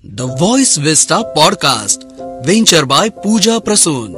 The Voice Vista Podcast, venture by Pooja Prasoon.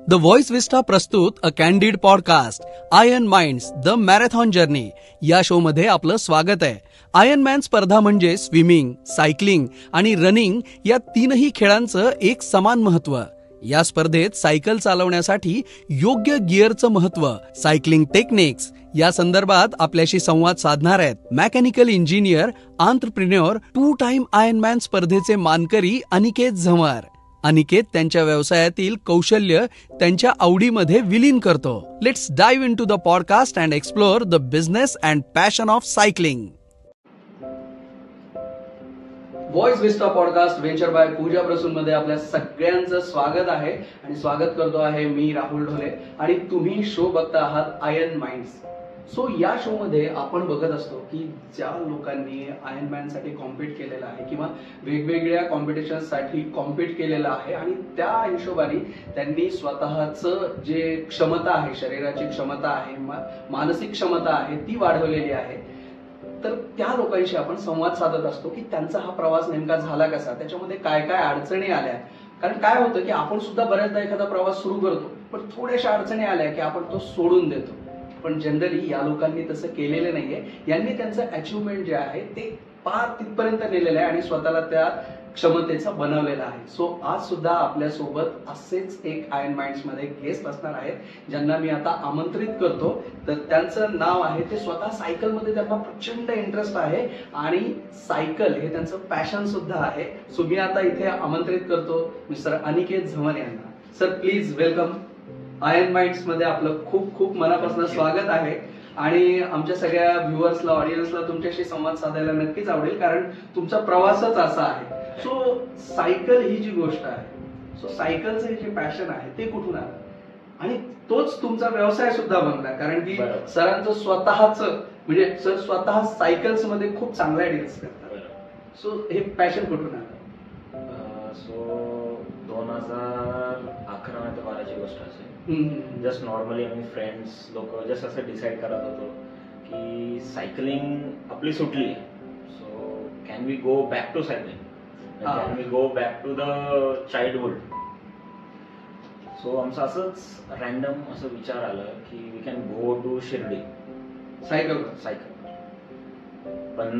The Voice Vista प्रस्तुत a candid podcast iron minds the marathon journey या show मध्ये आपलं स्वागत आहे. Ironman स्पर्धा म्हणजे स्विमिंग, सायकलिंग आणि रनिंग या तीनही खेळांचं एक समान महत्त्व. या स्पर्धेत सायकल चालवण्यासाठी योग्य गिअरचं महत्त्व, सायकलिंग टेक्निक्स या संदर्भात आपल्याशी संवाद साधणार आहेत मेकॅनिकल इंजिनियर, आंत्रप्रिन्योर, 2 टाइम आयर्नमॅन स्पर्धेचे मानकरी अनिकेत झंवर. अनिकेत त्यांच्या व्यवसायातील कौशल्य त्यांच्या आवडीमध्ये विलीन करतो. Let's dive into the podcast and explore the business and passion of cycling. Voice Vista podcast venture by Pooja Prasoon मध्ये आपल्या सगळ्यांचं स्वागत आहे आणि स्वागत करतो आहे मी राहुल ढोले आणि तुम्ही शो बघता आहात आयर्न माइंड्स. सो या शो मध्ये आपण बघत असतो की ज्या लोकांनी आयर्नमॅन साठी कॉम्पीट केलेलं आहे किंवा वेगवेगळ्या कॉम्पिटिशन साठी कॉम्पीट केलेलं आहे आणि त्या हिशोबाने त्यांनी स्वतःचं जे क्षमता आहे, शरीराची क्षमता आहे, मानसिक क्षमता आहे ती वाढवलेली आहे. तर त्या लोकांशी आपण संवाद साधत असतो की त्यांचा हा प्रवास नेमका झाला कसा, त्याच्यामध्ये काय काय अडचणी आल्या. कारण काय होतं की आपण सुद्धा बऱ्याचदा एखादा प्रवास सुरू करतो पण थोड्याशा अडचणी आल्या की आपण तो सोडून देतो. पण जनरली या लोकांनी तसं केलेलं नाहीये. यांनी त्यांचं अचिव्हमेंट जे आहे ते पार तिथपर्यंत नेलेलं आहे आणि स्वतःला त्या क्षमतेचं बनवलेलं आहे. सो आज सुद्धा आपल्या सोबत असेच एक आयर्न माइंड्स मध्ये गेस्ट असणार आहेत ज्यांना मी आता आमंत्रित करतो. तर त्यांचं नाव आहे, ते स्वतः सायकल मध्ये त्यांना प्रचंड इंटरेस्ट आहे आणि सायकल हे त्यांचं पॅशन सुद्धा आहे. सो मी आता इथे आमंत्रित करतो मिस्टर अनिकेत झंवर यांना. Sir please welcome. Iron minds मध्ये आपलं खूप खूप मनापासून स्वागत आहे आणि आमच्या सगळ्या व्ह्युअर्सला, ऑडियन्सला तुमच्याशी संवाद साधायला नक्कीच आवडेल कारण तुमचा प्रवासच असा आहे. सो सायकल ही जी गोष्ट आहे, सो सायकलचं जे पॅशन आहे ते कुठून आलं आणि तोच तुमचा व्यवसाय सुद्धा बनला कारण की सरांचं स्वतःच म्हणजे सर स्वतः सायकल्स मध्ये खूप चांगल्या डील्स करतात. सो हे पॅशन कुठून आलं? सो 2011-12 ची गोष्ट असेल. जस्ट नॉर्मली आम्ही फ्रेंड्स लोक जस्ट असं डिसाईड करत होतो की सायकलिंग आपली सुटली, so can we go back to cycling, can we go back to the childhood. So आमचं असंच रॅन्डम असं विचार आलं की we can go to Shirdi cycle. पण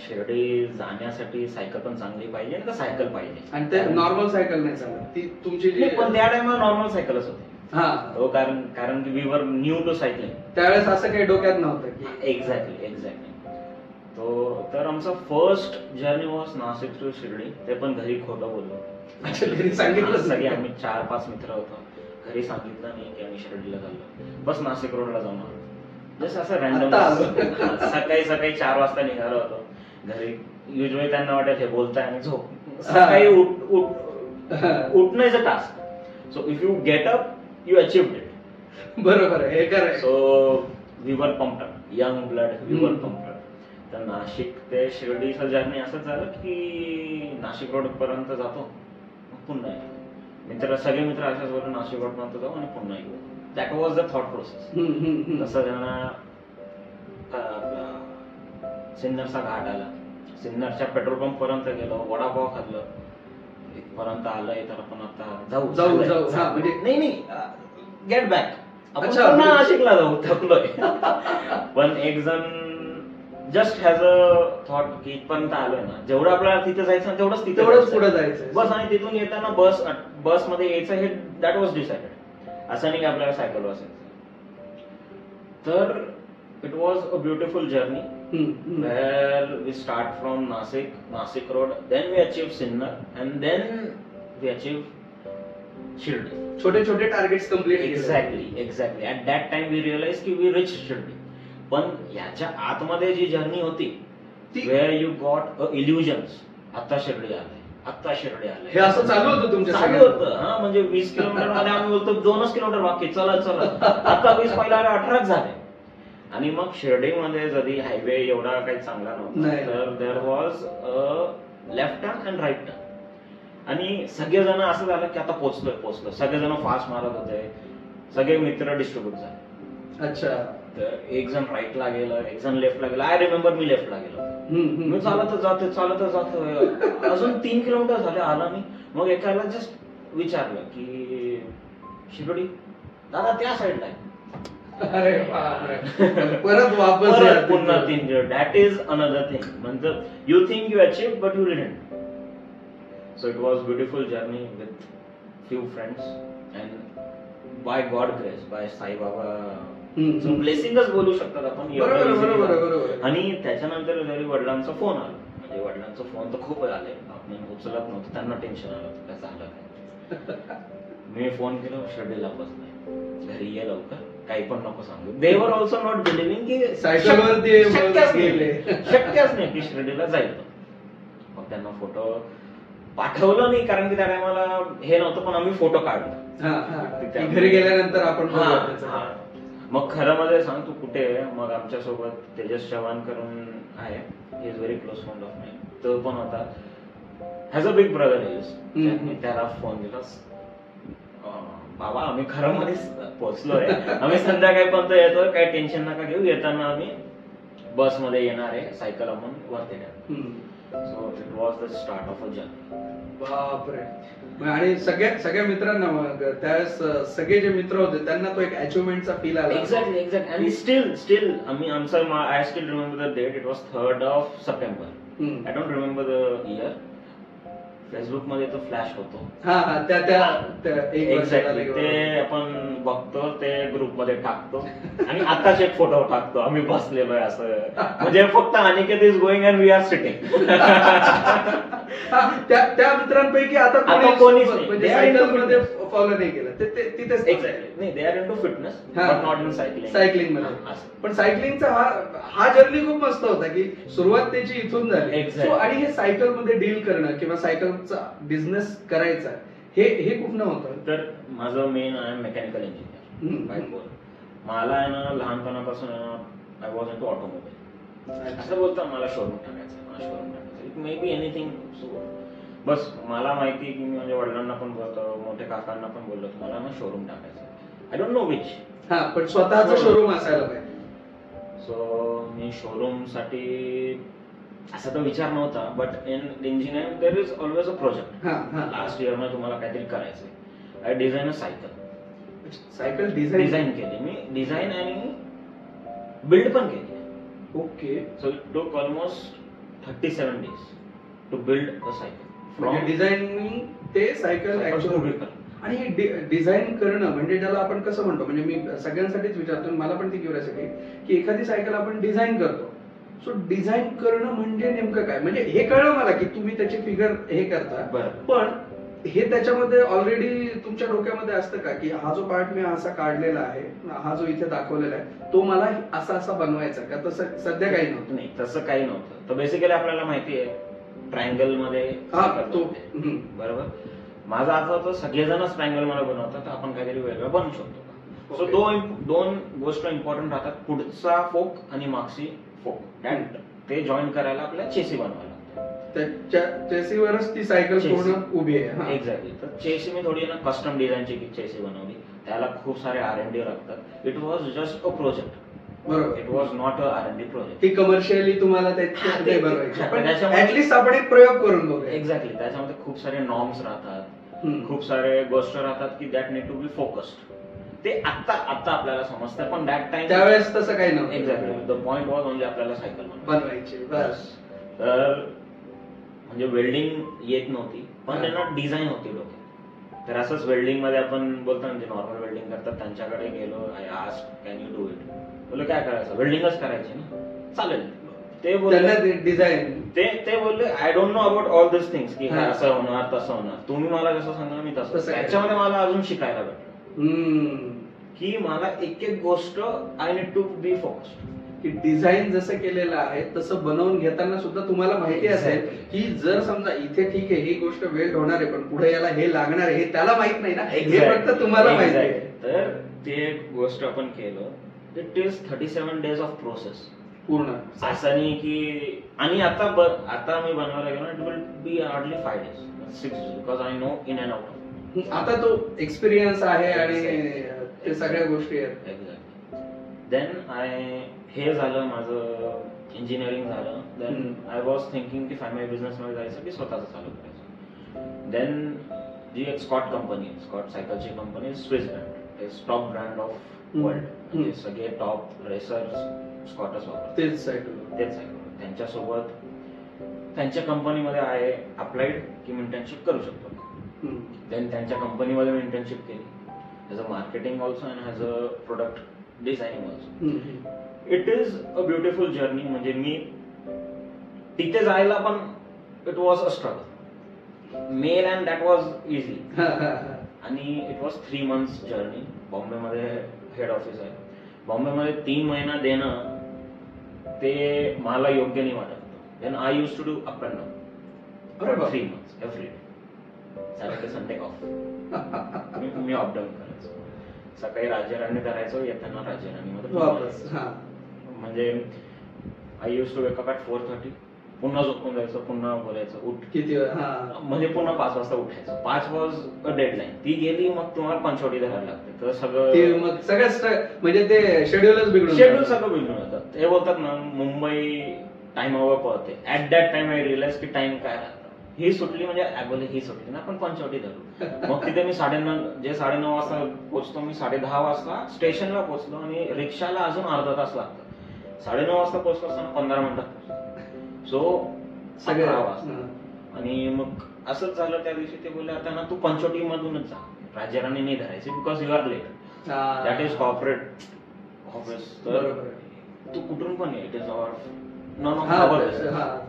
शिर्डी जाण्यासाठी सायकल पण चांगली पाहिजे आणि सायकल पाहिजे आणि ते नॉर्मल सायकल नाही चालत ती तुमची जी. पण त्या टाइमला नॉर्मल सायकलच होती. कारण की we were new to cycling. त्यावेळेस असं काही डोक्यात नव्हतं की एक्झॅक्टली. तर आमचा first journey was Nashik to Shirdi. ते पण घरी खोटं बोललो. घरी सांगितलं सगळे आम्ही 4-5 मित्र होतो. घरी सांगितलं नाही की आम्ही शिर्डीला चाललो. बस नाशिक रोडला जाऊन आलो. जस्ट असं रॅन्डम सकाळी 4 वाजता निघालो होतो घरी. युजली त्यांना वाटत हे बोलताय आणि झोप. सकाळी उठणं is a task. So if you get up you achieved it. बरोबर आहे, हे खरं. So we were pumped up, young blood, we were pumped up. तर नाशिक ते शिर्डीचं जर्नी असं झालं की नाशिक रोड पर्यंत जातो मग पुन्हा येतो. सगळे मित्र अशाच बोलले नाशिक रोड पर्यंत जाऊ आणि पुन्हा येऊ. That was the thought process. तसं त्यांना सिन्नरचा घाट आला. सिन्नरच्या पेट्रोल पंप पर्यंत गेलो, वडापाव खाल्लं, इथपर्यंत आलंय तर आपण आता जाऊ. म्हणजे नाही गेट बॅक. आपण नाशिकला जाऊ, थकलोय. पण एक जण जस्ट हॅज अ थॉट की इथपर्यंत आलोय ना, जेवढं आपल्याला तिथे जायचं तेवढंच पुढे जायचं बस. आणि तिथून येताना बस मध्ये यायचं हे दॅट वॉज डिसाइडेड. असं नाही की आपल्याला सायकल असायचं. तर it was a beautiful journey where we start from Nashik road, then we achieve Sinnar and then we achieve Shirdi. छोटे targets complete. Exactly. At that time we realized की we reached Shirdi. पण याच्या आतमध्ये जी journey होती where you got illusions. आता शिर्डी आले हे असं चालू होतं तुमच्या? चालू होतं. हा, म्हणजे 20 किलोमीटर मध्ये आम्ही बोलतो 2 किलोमीटर बाकी, चला आता 20 पहिला 18 झाले. आणि मग शिर्डीमध्ये जरी हायवे एवढा काही चांगला नव्हता तर there was left turn and right turn. आणि सगळेजण असं झालं की आता पोहोचलोय. सगळेजण फास्ट मारत होते, सगळे मित्र डिस्ट्रीब्यूट झाले. अच्छा. तर एक जण राईटला गेलं, एक जण लेफ्टला गेलं. आय रिमेंबर मी लेफ्टला गेलो. मी चालतच जातोय अजून 3 किलोमीटर झाले आला मी. मग एकाला जस्ट विचारलं की शिरोडी दादा त्या साईडला आहे. अरे बापरे. परत वापस पुन्हा 3 kilometre. That is another thing. म्हणजे you think you achieve but you didn't. So it was beautiful journey with few friends and by God grace, by Saibaba ब्लेसिंगच बोलू शकतात आपण. बरोबर. आणि त्याच्यानंतर जरी वडिलांचा फोन आला, म्हणजे वडिलांचा फोन तर खूप आले, आपण उचलत नव्हतं, त्यांना टेन्शन आलं होतं काय झालं काय. मी फोन केला, शिर्डीला बसलाय, घरी ये लवकर, काही पण नको सांगू. दे वर ऑल्सो नॉट बिलिव्हिंग की सायकलवर शक्यच नाही की शिर्डीला जाईल. मग त्यांना फोटो पाठवलं नाही, कारण की त्या टायमाला हे नव्हतं, पण आम्ही फोटो काढला घरी गेल्यानंतर आपण. मग खरं मध्ये सांग तू कुठे आहे. मग आमच्या सोबत तेजस चव्हाण करून आहे, he is very close friend of mine. तो पण होता, has a big brother is. मी त्याला फोन दिला, बाबा आम्ही खरं मध्ये पोहोचलोय, आम्ही संध्याकाळपर्यंत येतोय, काही टेन्शन नका घेऊ, येताना आम्ही बस मध्ये येणार आहे, सायकल आपण वरती द्या. So it was the start of a journey. बापरे. आणि सगळ्या मित्रांना त्यावेळेस सगळे जे मित्र होते त्यांना तो एक अचिव्हमेंटचा फील आला. एक्झॅक्टली. आणि स्टील आम्ही आमचं, I still remember the date. It was 3rd of September. I don't remember the year. Facebook मध्ये तो फ्लॅश होतो. एक्झॅक्टली. ते आपण बघतो, ते ग्रुप मध्ये टाकतो आणि आताच एक फोटो टाकतो, आम्ही बसलेलो आहे असं. म्हणजे फक्त Aniket is going and we are sitting. त्या मित्रांपैकी आता कोणीच सायकलमध्ये फॉलो नाही केलं. तिथेच नाही, they are into fitness but not in cycling मध्ये. पण सायकलिंगचा हा जर्नी खूप मस्त होता की सुरुवात त्याची इथून झाली. आणि हे सायकल मध्ये डील करणं किंवा सायकलचा बिझनेस करायचा हे कुठनं होतं. तर माझं मेन आहे मेकॅनिकल इंजिनियर बाय कोर. मला आहे ना लहानपणापासून आय वॉज इनटू ऑटोमोबाईल. असं बोलतो मला शोरूम टाकायचं, इट मे बी एनिथिंग. बस मला माहिती आहे की मी माझ्या वडिलांना पण बोलतो, मोठ्या काकांना पण बोललो, मला ना शोरूम टाकायचं. I don't know which. पण स्वतःचं शोरूम असायला पाहिजे. सो मी शोरूम साठी असा तर विचार नव्हता, but in engineering there is always a project. Last year मध्ये तुम्हाला काहीतरी करायचंय. I design a cycle design केली मी. डिझाईन आणि बिल्ड पण केली. Okay. So it took almost 37 days to build a cycle. From designing ते सायकल ऍक्च्युअली. आणि हे डिझाईन करणं म्हणजे ज्याला आपण कसं म्हणतो, म्हणजे मी सगळ्यांसाठीच विचारतो, मला पण ती क्युरिओसिटी की एखादी सायकल आपण डिझाईन करतो. सो डिझाईन करणं म्हणजे नेमकं काय. म्हणजे हे कळलं मला की तुम्ही त्याची फिगर हे करता, पण हे त्याच्यामध्ये ऑलरेडी तुमच्या डोक्यामध्ये असतं का की हा जो पार्ट मी असा काढलेला आहे, हा जो इथे दाखवलेला आहे, तो मला असा बनवायचा का. तसं सध्या काही नव्हतं. नाही, तसं काही नव्हतं. तर बेसिकली आपल्याला माहिती आहे ट्रायंगल मध्ये बरोबर. माझा अर्थ होता सगळेजणच ट्रायंगल मध्ये बनवतात, तर आपण काहीतरी वेगळं बनवू शकतो. सो दोन गोष्ट इम्पॉर्टंट राहतात, पुढचा फोक आणि मागची फोक. ते जॉईन करायला आपल्याला चेसी बनवायला लागतं. चेसीवरच ती सायकल पूर्ण उभी आहे. एक्झॅक्टली. तर चेसी मी थोडी ना कस्टम डिझाईनची चेसी बनवली. त्याला खूप सारे R&D लागतात. It was just a project. बरोबर. It was not a R&D project. ती कमर्शियली तुम्हाला ऍटलीस्ट आपण एक प्रयोग करून बघू. एक्झॅक्टली. त्याच्यामध्ये खूप सारे नॉर्म्स राहतात, खूप सारे गोष्ट राहतात की that need to be focused. ते आता आपल्याला समजतं, पण दॅट टाइम त्यावेळेस तसं काही नव्हतं. Exactly. The point was only आपल्याला सायकल बनवायची बस. तर म्हणजे वेल्डिंग येत नव्हती, पण त्यांना डिझाईन होती डोक्यात. तर असंच वेल्डिंग मध्ये आपण बोलतो ना, जे नॉर्मल वेल्डिंग करतात त्यांच्याकडे गेलो, I asked can you do it. बोललो काय करायचं, वेल्डिंगच करायची ना, चालेल. ते बोलले डिझाईन. ते बोलले I don't know about all this things की असं होणार तसं होणार, तुम्ही मला जसं सांगा मी तसं. त्याच्यामध्ये मला अजून शिकायला भेटलं की मला एक गोष्ट I need to be focused. की डिझाईन जसं केलेलं आहे तसं बनवून घेताना सुद्धा तुम्हाला माहिती असेल की जर समजा इथे ठीक आहे ही गोष्ट वेल्ड होणार आहे, पण पुढे याला हे लागणार आहे, हे त्याला माहित नाही ना, हे फक्त तुम्हाला माहिती आहे. तर ते गोष्ट आपण केलं. It is 37 days of process पूर्ण. असं नाही की. आणि आता मी बनवायला गेलो, it will be hardly 5 days 6 days because I know in and out. आता तो एक्सपिरियन्स आहे आणि ते सगळ्या गोष्टी आहेत. देन हे झालं माझं इंजिनिअरिंग झालं. देन आय वॉज थिंकिंग की फॅमिली बिझनेस मध्ये जायचं की स्वतःच चालू करायचं. देन जी एक स्कॉट कंपनी, स्कॉट सायकलची company, Swiss brand, is top brand of world. म्हणजे सगळे टॉप रेसर्स स्कॉटच वापरतात, तेच सायकल. त्यांच्यासोबत त्यांच्या कंपनीमध्ये आहे अप्लाइड की मी इंटर्नशिप करू शकतो. देन त्यांच्या कंपनीमध्ये मी इंटर्नशिप केली as a marketing also and as a product designing also. It is a beautiful journey. म्हणजे मी तिथे जायला पण it was a struggle. Mail and that was easy. आणि इट वॉज 3 months जर्नी. बॉम्बेमध्ये हेड ऑफिस आहे. बॉम्बेमध्ये 3 महिना देणं ते मला योग्य नाही वाटत. Then I use to do up and down for 3 months every day. Saturday Sunday off. मी अप डाऊन करायचो. सकाळी राज्यराणी करायचो, येताना राज्यराणीमध्ये. म्हणजे I use to wake up at 4:30. पुन्हा झोपून जायचं, पुन्हा बोलायचं उठ किती म्हणजे पुन्हा 5 वाजता उठायचं. 5 वॉज अ डेडलाईन. ती गेली मग तुम्हाला पंचवटी धरायला लागते. तर सगळं मग सगळं म्हणजे ते शेड्यूलच बिघडून शेड्यूल सगळं बिघडून जातं. ते बोलतात ना मुंबई टाइमावर पळते. At that time I realise की टाइम काय राहतं. ही सुटली म्हणजे बोले ही सुटली ना, आपण पंचवटी धरू. मग तिथे मी 9:30 वाजता पोहोचतो. मी 10:30 वाजता स्टेशनला पोहोचलो आणि रिक्षाला अजून अर्धा तास लागतो. 9:30 वाजता पोहोचलो असताना 15 मिनिटात. सो 11 वाजता. आणि मग असंच झालं त्या दिवशी. ते बोलले आता ना तू पंचवटी मधूनच जा, राज्यराणी नाही धरायची because you are late. That is corporate office. तर तू कुठून पण ये. इट इज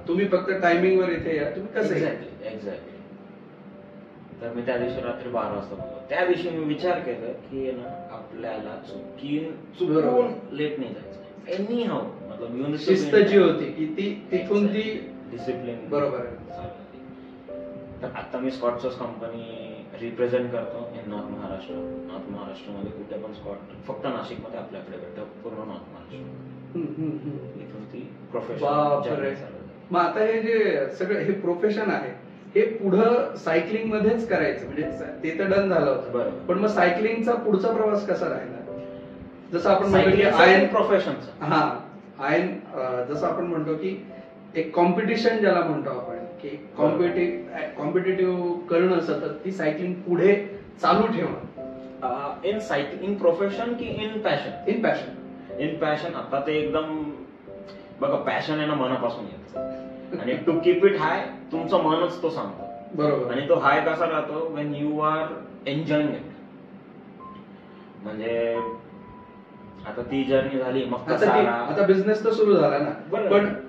तुम्ही फक्त टायमिंग वर इथे या. तुम्ही कसं एक्झॅक्टली. तर मी त्या दिवशी रात्री 12 वाजता बोललो. त्या दिवशी मी विचार केला की ना आपल्याला चुकून लेट नाही जायचं. एनी हाऊ मतलब शिस्त जी होती की ती तिथून ती डिसिप्लिन बरोबर आहे. तर आता मी स्कॉटच कंपनी रिप्रेझेंट करतो इन नॉर्थ महाराष्ट्र. नॉर्थ महाराष्ट्रामध्ये कुठे पण स्कॉट फक्त नाशिकमध्ये आपल्याकडे भेटतं. पूर्ण नॉर्थ महाराष्ट्र इथून ती प्रोफेशन. मग आता हे जे सगळं हे प्रोफेशन आहे हे पुढं सायकलिंग मध्येच करायचं म्हणजे ते तर डन झालं होतं. पण मग सायकलिंगचा पुढचा प्रवास कसा राहिला? जसं आपण म्हणतो की आयन प्रोफेशनचा आयन जसं आपण म्हणतो की एक कॉम्पिटिशन ज्याला म्हणतो आपण की कॉम्पिटिटिव्ह करणं सतत, ती सायकलिंग पुढे चालू ठेवणं. इन सायकलिंग प्रोफेशन की इन पॅशन? In passion. आता ते एकदम बघा पॅशन आहे ना मनापासून येतं. आणि टू कीप इट हाय तुमचं मनच तो सांगतो. बरोबर. आणि तो हाय कसा राहतो when you are enjoying it. म्हणजे आता ती जर्नी झाली. मग आता बिझनेस तर सुरू झाला ना.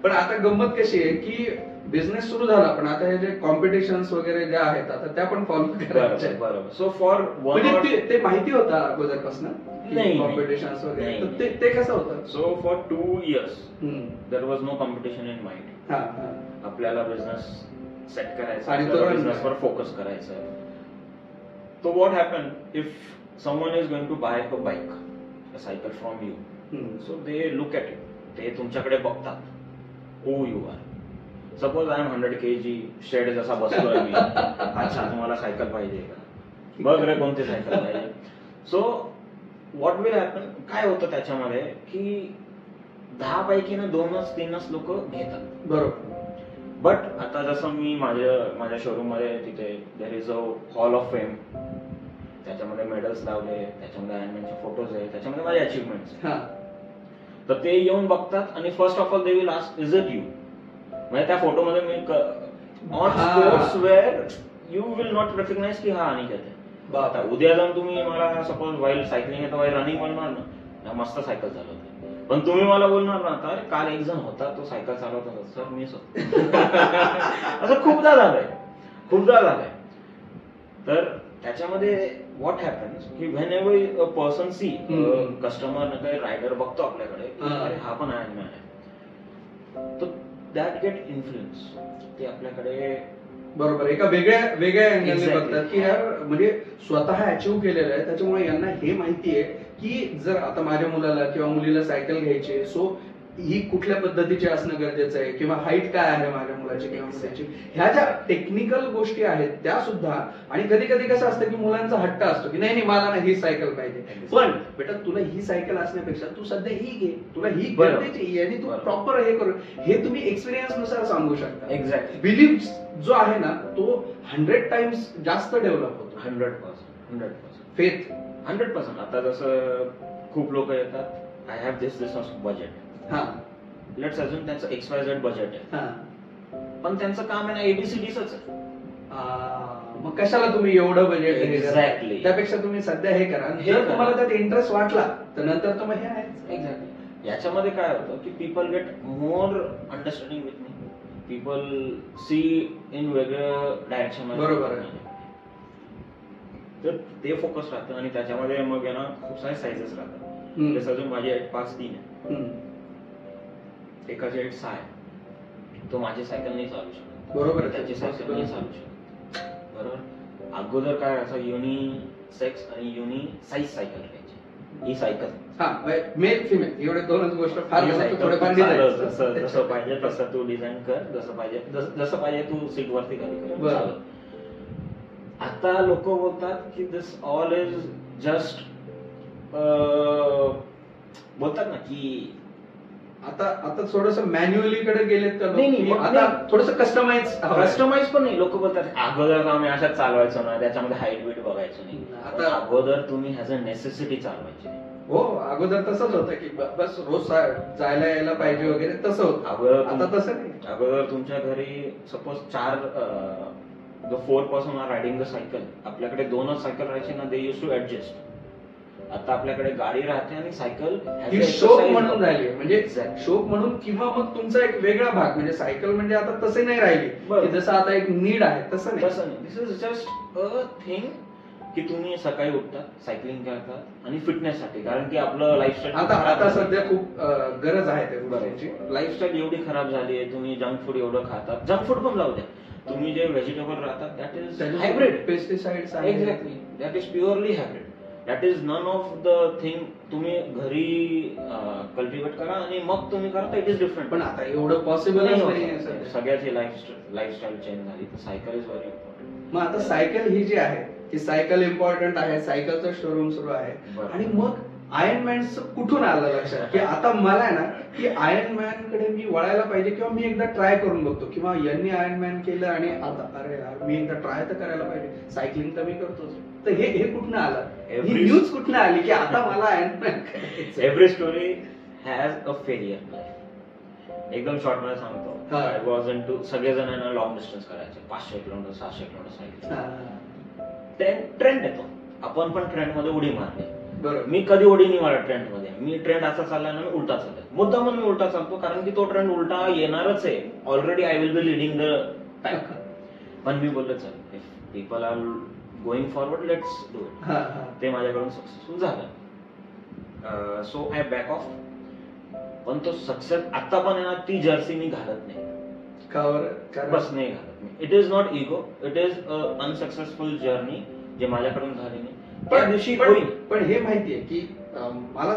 पण आता गंमत कशी आहे की बिझनेस सुरू झाला पण आता हे जे कॉम्पिटिशन्स वगैरे ज्या आहेत आता त्या पण फॉलो करायचे. बरोबर. सो फॉर म्हणजे ते माहिती होतं अगोदरपासून नाही कॉम्पिटिशन्स वगैरे ते कसं होतं? So for 2 years there was no competition in mind. आपल्याला बिझनेस सेट करायचा आणि बिझनेसवर फोकस करायचा. तो what happen if someone is going to buy a bike a cycle from you. So they look at you. ते तुमच्याकडे बघतात. Who you are. Suppose I am 100 kg shade जसा बसलोय मी. अच्छा तुम्हाला सायकल पाहिजे का? बघ रे कोणती सायकल पाहिजे. सो व्हॉट विल हॅपन काय होतं त्याच्यामध्ये की 10 पैकी ना 2-3 लोक घेतात. बरोबर. बट आता जसं मी माझ्या शोरूम मध्ये तिथे there is a hall of fame. त्याच्यामध्ये मेडल्स लावले, त्याच्यामध्ये आयर्नमॅनचे फोटोज आहे, त्याच्यामध्ये माझे अचीवमेंट्स. तर ते येऊन बघतात आणि first of all they will ask is it you. म्हणजे त्या फोटोमध्ये मी on sports wear you will not recognise की हा अनिकेत आहे. आता उद्या जाऊन तुम्ही मला सपोज वाईल सायकलिंग आहे तर रनिंग बोलणार ना मस्त सायकल चालवते. पण तुम्ही मला बोलणार ना अरे काल एक जण होता तो सायकल चालवत होता सर मीच होतो. असं खूपदा झालंय. तर त्याच्यामध्ये व्हॉट हॅपन्स की whenever a person see customer काही रायडर बघतो आपल्याकडे अरे हा पण आयर्नमॅन आहे तर दॅट गेट इन्फ्लुएन्स. ते आपल्याकडे बरोबर एका वेगळ्या अँगलने बघतात की यार म्हणजे स्वतः अचीव्ह केलेलं आहे त्याच्यामुळे यांना हे माहिती आहे की जर आता माझ्या मुलाला किंवा मुलीला सायकल घ्यायची सो ही कुठल्या पद्धतीची असणं गरजेचं आहे किंवा हाईट काय आहे माझ्या मुलाची किंवा मुलाची, ह्या ज्या टेक्निकल गोष्टी आहेत त्या सुद्धा. आणि कधी कधी कसं असतं की मुलांचा हट्ट असतो की नाही मला ना ही सायकल पाहिजे, पण बेटा तुला ही सायकल असण्यापेक्षा तू सध्या ही घे, तुला ही गरजेची आणि तू प्रॉपर हे करू, हे तुम्ही एक्सपिरियन्स नुसार सांगू शकता. एक्झॅक्टली. बिलीफ जो आहे ना तो 100 टाइम्स जास्त डेव्हलप होतो. 100%. फेथ 100%. आता जसं खूप लोक येतात, आय हॅव दिस बजेट. हा, लेट्स अजून त्यांचं XYZ बजेट आहे, हा, पण त्यांचं काम आहे ना ABCDच आहे. मग कशाला तुम्ही एवढं बजेट Exactly. त्यापेक्षा तुम्ही सध्या हे करा. हे जर करा. तुम्हाला त्यात इंटरेस्ट वाटला तर नंतर तर मग हे आहे. एक्झॅक्टली. याच्यामध्ये काय होतं की people get more understanding with me. People see in वेगळं डायरेक्शन. बरोबर आहे. तर ते फोकस राहतं आणि त्याच्यामध्ये मग आहे ना खूप सारे साईजेस राहतात. जसं अजून माझी 8.5-3 आहे, एकाची 8.6 आहे. तो माझी सायकल नाही चालू शकत. बरोबर आहे. त्याची सायकल नाही चालू शकत. बरोबर. अगोदर काय असं युनिसेक्स आणि युनिसाइज सायकल राहायची. ही सायकल मेल फिमेल एवढे दोनच गोष्ट फार थोडेफार जसं पाहिजे तसं तू डिझाईन कर, जसं पाहिजे तू सीट वरती खाली कर. आता लोक बोलतात की दिस ऑल इज जस्ट बोलतात ना की आता थोडस मॅन्युअली कडे गेलेत का? नाही, आता थोडस कस्टमाइज पण नाही. लोक बोलतात अगोदर आम्ही अशाच चालवायचो ना, त्याच्यामध्ये हाईट बीट बघायचो नाही. आता अगोदर तुम्ही ह्याज अ नेसेसिटी चालवायची. हो, अगोदर तसंच होतं की बस रोज जायला यायला पाहिजे वगैरे तसं होतं. अगोदर आता तसं नाही. अगोदर तुमच्या घरी suppose 4 person are riding the cycle. आपल्याकडे 2च सायकल राहायची ना, दे यूज टू ऍडजस्ट. आता आपल्याकडे गाडी राहते आणि सायकल ही शोक म्हणून झाली, म्हणजे शोक म्हणून किंवा मग तुमचा एक वेगळा भाग. म्हणजे सायकल म्हणजे आता तसे नाही राहिली की जसं आता एक नीड आहे तसं नाही. दिस इज जस्ट अ थिंग की तुम्ही सकाळी उठतात, सायकलिंग करतात आणि फिटनेस साठी. कारण की आपलं लाईफस्टाईल आता सध्या खूप गरज आहे त्या गोष्टीची. लाईफस्टाईल एवढी खराब झाली आहे. तुम्ही जंक फूड एवढं खातात. जंक फूड पण जाऊ द्या, तुम्ही जे व्हेजिटेबल राहतात that is hybrid pesticides. Exactly. That is purely hybrid. That is none of the thing तुम्ही घरी कल्टिवेट करा आणि मग तुम्ही करा. It is different. पण आता एवढं पॉसिबल नाही. सगळ्याची लाईफस्टाईल चेंज झाली, तर सायकल इज व्हेरी इम्पॉर्टंट. मग आता सायकल ही जी आहे ती सायकल इम्पॉर्टंट आहे. सायकलचं शोरूम सुरू आहे. आणि मग आयर्न मॅनचं कुठून आलं लक्षात की आता मला आहे ना की आयर्न मॅन कडे मी वळायला पाहिजे किंवा मी एकदा ट्राय करून बघतो किंवा यांनी आयर्न मॅन केलं आणि आता अरे यार मी एकदा ट्राय तर करायला पाहिजे. सायकलिंग तर मी करतोच. तर हे कुठनं आलं? ही न्यूज कुठनं आली की आता मला आयर्न मॅन करायचं? Every story has a failure. एकदम शॉर्ट मध्ये सांगतो. आय वॉज इन टू सगळेजण लॉंग डिस्टन्स करायचे. 500 किलोमीटर 600 किलोमीटर सायकल. ट्रेंड येतो, आपण पण ट्रेंड मध्ये उडी मारली. बरोबर. मी कधी उडी नाही मारत ट्रेंड मध्ये. मी ट्रेंड असा चालला ना, मी उलटा चालतो. मुद्दा म्हणून मी उलटा चालतो कारण की तो ट्रेंड उलटा येणारच आहे. Already I will be leading the pack. पण मी बोललो चल if people are going forward let's do it. ते माझ्याकडून सक्सेसफुल झालं. So I back off. पण तो सक्सेस आता पण आहे ना, ती जर्सी मी घालत नाही. बस नाही घालत मी. It is not ego, it is unsuccessful journey जे माझ्याकडून झाली नाही. त्या दिवशी पण हे माहितीये की मला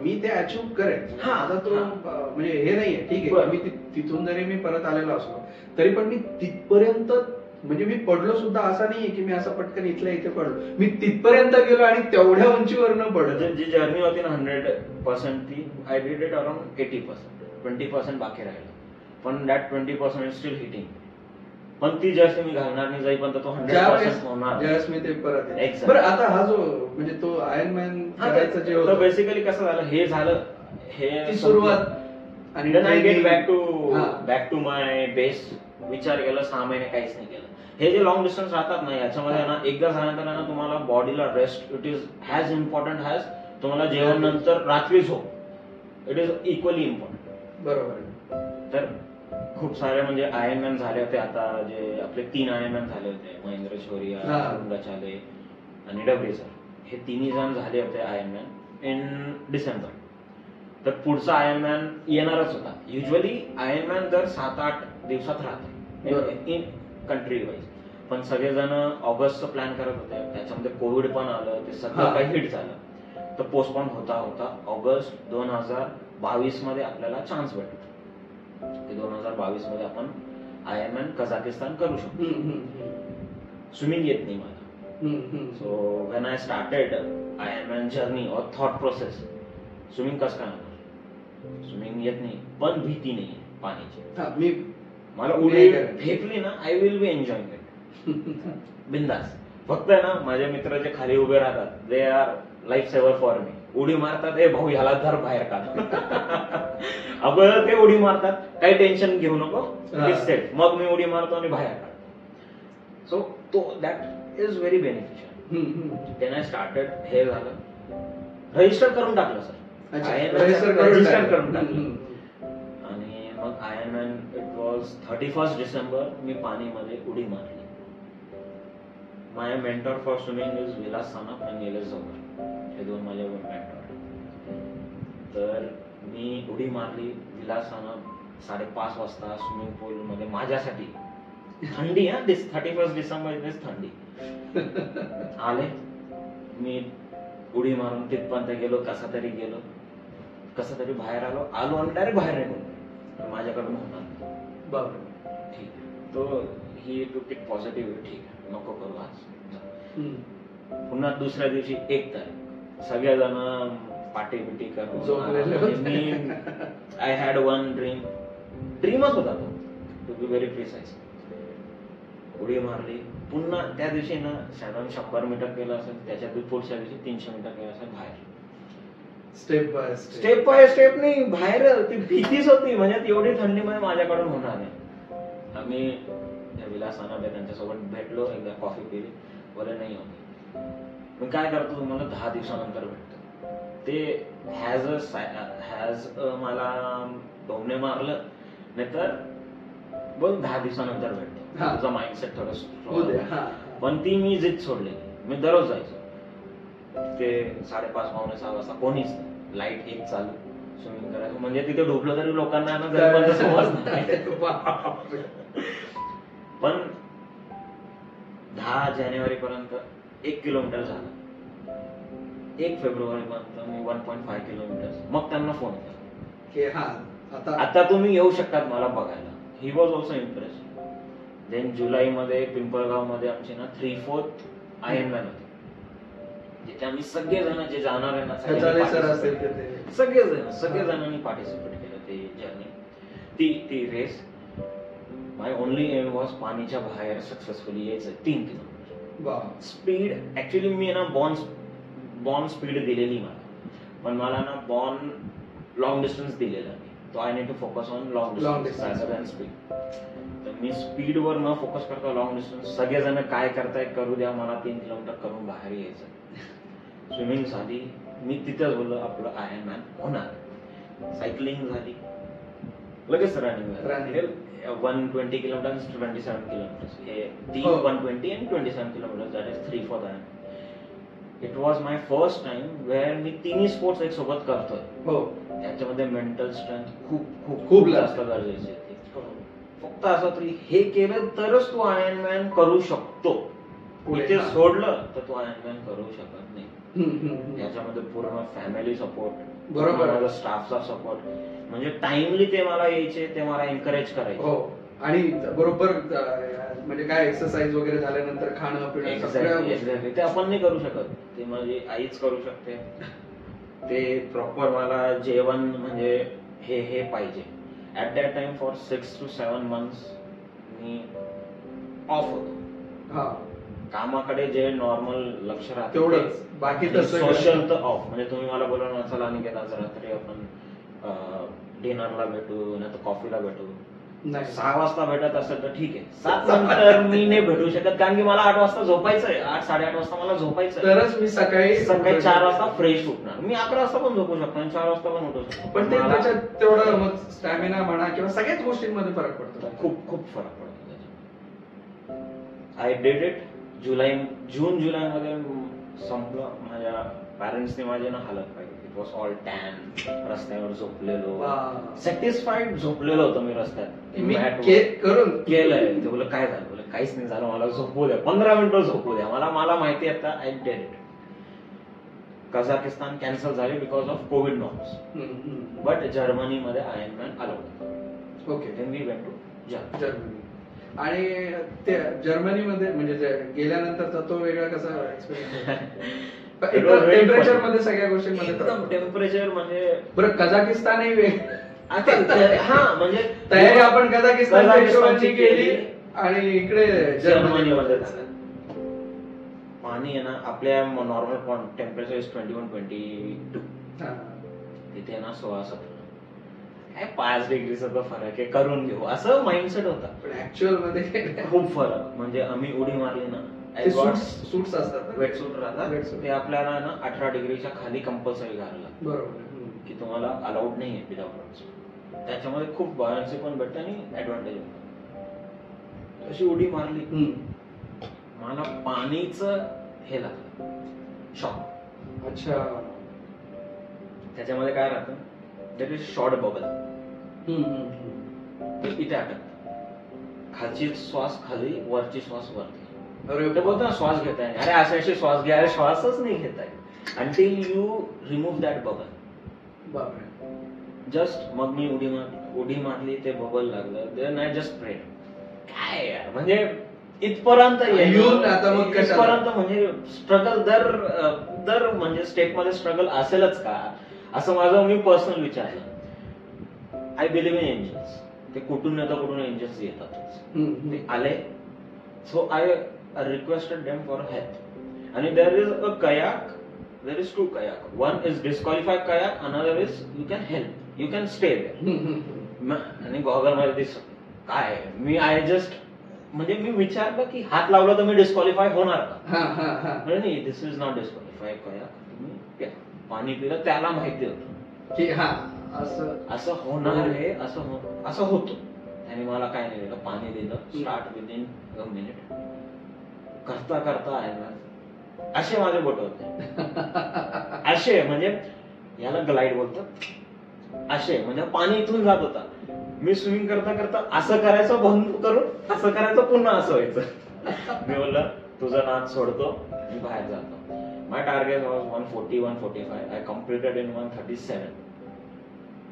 मी ते अचीव्ह करेन. आता तो म्हणजे हे नाहीये ठीक आहे. मी तिथून जरी मी परत आलेलो असलो तरी पण मी तिथपर्यंत म्हणजे मी पडलो सुद्धा असं नाहीये की मी असं पटकन इथल्या इथे पडलो. मी तिथपर्यंत गेलो आणि तेवढ्या उंचीवर न पडलो. जी जर्नी होती ना 100% ती आय डिड इट अराउंड 80%. 20% बाकी राहिलं. पण दॅट 20% इज स्टील हिटिंग. पण ती जर्सी मी घालणार नाही जाईपर्यंत तो 100% होणार. ज्यावेळेस मी ते परत बरं. आता हा जो म्हणजे तो आयर्न मॅन करायचं जे होतं बेसिकली कसं झालं, हे झालं हे सुरुवात. आणि then I get back to my base. विचार केला 6 महिने काहीच नाही केलं. हे जे लॉंग डिस्टन्स राहतात ना याच्यामध्ये ना एकदा झाल्यानंतर ना तुम्हाला बॉडीला rest it is has important has तुम्हाला जेवण नंतर रात्री झोप. It is equally important. बरोबर. तर खूप सारे म्हणजे आयर्न मॅन झाले होते. आता जे आपले 3 आयर्न मॅन झाले होते, महेंद्र शोरिया, अरुण गचाले आणि डबरे सर, हे 3 जण झाले होते आयर्न मॅन इन डिसेंबर. तर पुढचा आयर्न मॅन येणारच होता. युजली आयर्न मॅन दर 7-8 दिवसात राहते इन कंट्री वाईज. पण सगळेजण ऑगस्टचं प्लॅन करत होते. त्याच्यामध्ये कोविड पण आलं, ते सगळं काही हिट झालं. तर पोस्टपोन होता ऑगस्ट 2020 2022 मध्ये आपल्याला चान्स भेटतो की 2022 मध्ये आपण आयर्नमॅन कझाकिस्तान करू शकतो. स्विमिंग येत नाही मला. So when I started Ironman journey और थॉट प्रोसेस, स्विमिंग कसं काय होणार, स्विमिंग येत नाही पण भीती नाही पाण्याची. मला उडी फेकली ना, I will B enjoying it बिंदास. फक्त आहे ना माझे मित्र जे खाली उभे राहतात, they our life saver for me. उडी मारतात, ए भाऊ ह्याला धर बाहेर काढ. अगोदर ते उडी मारतात, काही टेन्शन घेऊ नको, सेफ. मग मी उडी मारतो आणि बाहेर काढतो. सो तो that is very beneficial. Then I started, हे झालं, रजिस्टर करून टाकलं सर, रजिस्टर करून टाकलं. आणि मग आयर्नमॅन इट वॉज 31 डिसेंबर मी पाणीमध्ये उडी मारली. My mentor for swimming is Vilas Sanap आणि निलेश जोगर, हे दोन माझे मेंटॉर. तर मी उडी मारली. विलास सानप 5:30 वाजता स्विमिंग पूल मध्ये माझ्यासाठी, थंडी, 31 डिसेंबर इथेच थंडी, आले. मी उडी मारून तिथपर्यंत गेलो, कसा तरी बाहेर आलो आणि डायरेक्ट बाहेर निघून. माझ्याकडून होणार, ठीक आहे. तो ही टूक इट पॉझिटिव्ह, ठीक आहे, नको करू आज. पुन्हा दुसऱ्या दिवशी 1 तारीख, सगळेजण पार्टी बिटी करून. मी आय हॅड वन ड्रीमच होता तो, टू बी व्हेरी प्रिसाइज. उडी मारली. पुन्हा त्या दिवशी ना साधारण 100 मीटर केलं असेल, त्याच्या पुढच्या दिवशी 300 मीटर केलं असेल बाहेर. स्टेप बाय स्टेप नाही, बाहेर. ती भीतीच होती, म्हणजे एवढी थंडीमध्ये माझ्याकडून होणार नाही. आम्ही विलास सानप त्यांच्यासोबत भेटलो, एकदा कॉफी पिली, बोले नाही होती. मी काय करतो, तुम्हाला 10 दिवसानंतर भेटतो. ते हॅज मला डोमने मारलं, नाहीतर बोल 10 दिवसानंतर भेटतो, तुझा माइंडसेट थोडं. पण ती मी जिद सोडली. मी दररोज जायचो. ते 5:30 पावणे 6 वाजता कोणीच नाही, लाईट 1 चालू, स्विमिंग करायचं. म्हणजे तिथे डुबलं तरी लोकांना पण 10 जानेवारी पर्यंत 1 किलोमीटर झालं. 1 फेब्रुवारी पर्यंत मी 1.5 किलोमीटर. मग त्यांना फोन केला, आता तुम्ही येऊ शकतात मला बघायला. He was also impress. Then जुलैमध्ये पिंपळगाव मध्ये आमचे ना 3/4 आयर्नमॅन होते, जिथे आम्ही सगळेजण जे जाणार आहे ना, सगळेजणांनी पार्टिसिपेट केलं. ते जर्नी, ती race. My only aim was पाणीच्या बाहेर सक्सेसफुली यायचं. 3 किलोमीटर स्पीड. ऍक्च्युली मी ना बॉर्न स्पीड दिलेली मला, पण मला ना बॉर्न लॉंग डिस्टन्स दिलेला नाही. तो I need to focus on long distance than speed. तर मी स्पीड वर न फोकस करता लॉंग डिस्टन्स, सगळेजण काय करताय करू द्या, मला 3 किलोमीटर करून बाहेर यायचं. स्विमिंग झाली. मी तिथेच बोललो आपलं आयर्नमॅन होणार. सायकलिंग झाली, लगेच रनिंग. 120 किलोमीटर 27 किलोमीटर, हे 120 and 27 kilometre, that is 3/4 Ironman. It was my first time where मी 3 स्पोर्ट्स एक सोबत करतोय. त्याच्यामध्ये मेंटल स्ट्रेंथ खूप जास्त गरजेची आहे. फक्त असं तरी हे केलं तरच तू आयर्नमॅन करू शकतो. इथे सोडलं तर तू आयर्नमॅन करू शकत नाही. याच्यामध्ये पूर्ण फॅमिली सपोर्ट, बरोबर, स्टाफचा सपोर्ट. म्हणजे टाइमली ते मला यायचे, ते मला एनकरेज करायचे. आणि बरोबर म्हणजे काय एक्सरसाइज वगैरे झाल्यानंतर खाणं पिणं ते आपण नाही करू शकत, ते माझी आईच करू शकते. ते प्रॉपर मला जेवण म्हणजे हे पाहिजे. At that time for 6 to 7 months me of होतो. कामाकडे जे नॉर्मल लक्ष राहतं तेवढंच, बाकी सोशल तर ऑफ. म्हणजे तुम्ही मला बोला ना, चला आणि गेला रात्री आपण डिनरला भेटू, नाही तर कॉफीला भेटू. 6 वाजता भेटत असेल तर ठीक आहे, 7 नंतर मी नाही भेटू शकत, कारण की मला 8 वाजता झोपायचंय. 8-8:30 वाजता मला झोपायचं, तरच मी सकाळी 4 वाजता फ्रेश उठणार. मी 11 वाजता पण झोपू शकतो आणि 4 वाजता पण उठू शकतो. पण ते त्याच्यात तेवढं मग स्टॅमिना म्हणा किंवा सगळ्याच गोष्टींमध्ये फरक पडतो. खूप फरक पडतो त्याच्यात. I did it. जून जुलैमध्ये संपलं. माझ्या पॅरेंट्सने माझे ना हालत पाहिजे. It was all tan. रस्त्यावर झोपलेलो, सॅटिस्फाईड झोपलेलो होतो मी रस्त्यात. करून केलंय. ते बोल काय झालं, बोल काहीच नाही झालं, मला झोपू द्या, 15 मिनिटं झोपू द्या. मला माहिती आता I did it. Kazakhstan cancel झाले because of covid norms. But जर्मनीमध्ये ironman allowed. Okay. Then we went to Germany. आणि ते जर्मनीमध्ये म्हणजे गेल्यानंतरचा तो वेगळा कसा एक्सपिरियन्स? टेम्परेचर मध्ये सगळ्या गोष्टींमध्ये एकदम टेम्परेचर म्हणजे बरं कझाकिस्तानही वेगळं. हा म्हणजे तयारी आपण कझाकिस्तानची केली आणि इकडे जर्मनीमध्ये पाणी आहे ना आपल्या नॉर्मल टेम्परेचर इज 21-22. तिथे ना 16-17 काय 5 डिग्रीचा तो फरक आहे, करून घेऊ असं माइंडसेट होता. पण ऍक्च्युअल मध्ये खूप फरक. म्हणजे आम्ही उडी मारली ना, सूट्स असतात, वेट सूट राहतात, ते आपल्याला ना 18 डिग्रीच्या खाली कंपल्सरी घालायला. बरोबर. की तुम्हाला अलाउड नाहीये विदाउट. त्याच्यामध्ये खूप बॉयन्सी पण भेटते आणि ऍडव्हान्टेज होतं. अशी उडी मारली, मला पाणीच हे लागलं, शॉक. अच्छा. त्याच्यामध्ये काय राहतं, दॅट इज शॉर्ट बबल. इथे अटक, खालची श्वास खाली, वरची श्वास वरती. ते बोलतो ना श्वास घेताय, अरे अशी श्वास घ्या, श्वासच नाही घेताय until you remove that bubble. बापरे. जस्ट मग मी उडी मारली, ते बबल लागलं, देन आय जस्ट प्रेड. काय यार, म्हणजे इथपर्यंत येऊन आता मग इथपर्यंत म्हणजे स्ट्रगल दर म्हणजे स्टेप मध्ये स्ट्रगल असेलच का, असं माझं मी पर्सनल विचारलं. I believe in angels. ते कुठून येतं, कुठून एंजल्स येतातच. ते आले, so I requested them for help. आणि there is a kayak, there is two kayak. One is disqualified kayak, another is you can help, you can stay there. आणि goggle मध्ये दिसत काय, मी आय जस्ट म्हणजे मी विचारलं की हात लावला तर मी डिस्क्वालिफाय होणार का. म्हणजे नाही, दिस इज नॉट डिस्क्वालिफाय कयाक. तुम्ही पाणी पिलं, त्याला माहिती होतं की हा असं होणार आहे, असं होतं. आणि मला काय नाही दिलं, पाणी दिलं. Start within a minute. करता करता आहे ना, असे माझे बोट होते, असे म्हणजे याला ग्लाइड बोलतात, असे म्हणजे पाणी इथून जात होता. मी स्विमिंग करता करता असं करायचं, बंद करून असं करायचं, पुन्हा असं व्हायचं. मी बोललं तुझा नाद सोडतो, मी बाहेर जातो. My target was 140-145. I completed in 137.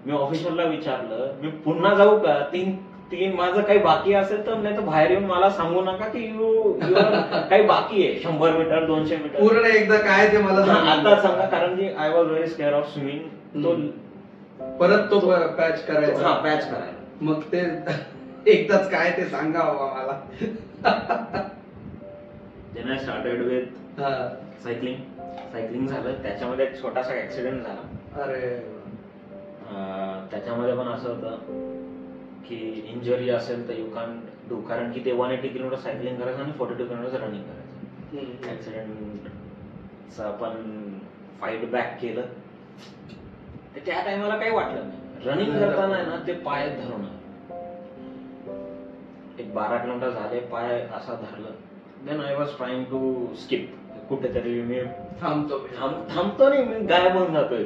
मी ऑफिसरला विचारलं, मी पुन्हा जाऊ का, तीन माझं काही बाकी असेल तर, नाही तर बाहेर येऊन मला सांगू नका की काही बाकी आहे, 100 मीटर 200 मीटर पूर्ण एकदा काय ते मला आता सांगा. कारण की I was very scare of swimming. तो परत तो पॅच करायचा. हा, पॅच करायला. मग ते एकदाच काय ते सांगा मला. Then I started with cycling झालं. त्याच्यामध्ये एक छोटासा ऍक्सिडेंट झाला. अरे. त्याच्यामध्ये पण असं होतं की इंजरी असेल तर यू कॅन डू, कारण की ते 180 किलोमीटर सायकलिंग करायचं आणि 42 किलोमीटर रनिंग करायचं. ऍक्सिडेंटचा आपण फाईट बॅक केलं. त्या टाइमला काही वाटलं नाही. रनिंग करताना ना ते पाय धरून एक 12 किलोमीटर झाले, पाय असा धरलं. Then I was trying to skip. कुठेतरी मी थांबतो नाही, मी गायब होऊन जातोय.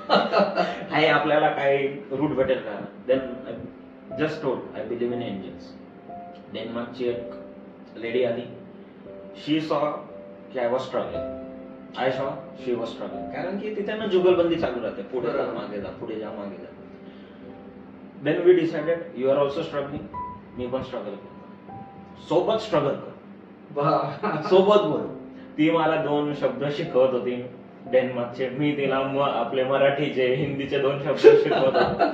काही आपल्याला काही रूट भेटेल का. Then just told, I believe in angels. डेन्मार्कची एक लेडी आली. शी सॉ की I was struggling. I saw she was struggling. कारण की तिथे ना जुगलबंदी चालू राहते, पुढे जा मागे जा, पुढे जा मागे जा. Then we decided you are also struggling. मी पण स्ट्रगल करतो, सोबत स्ट्रगल कर, सोबत बोल. ती मला 2 शब्द शिकवत होती डेन्मार्कचे. मी तिला आपले मराठीचे हिंदीचे 2 शब्द शिकवत होतो.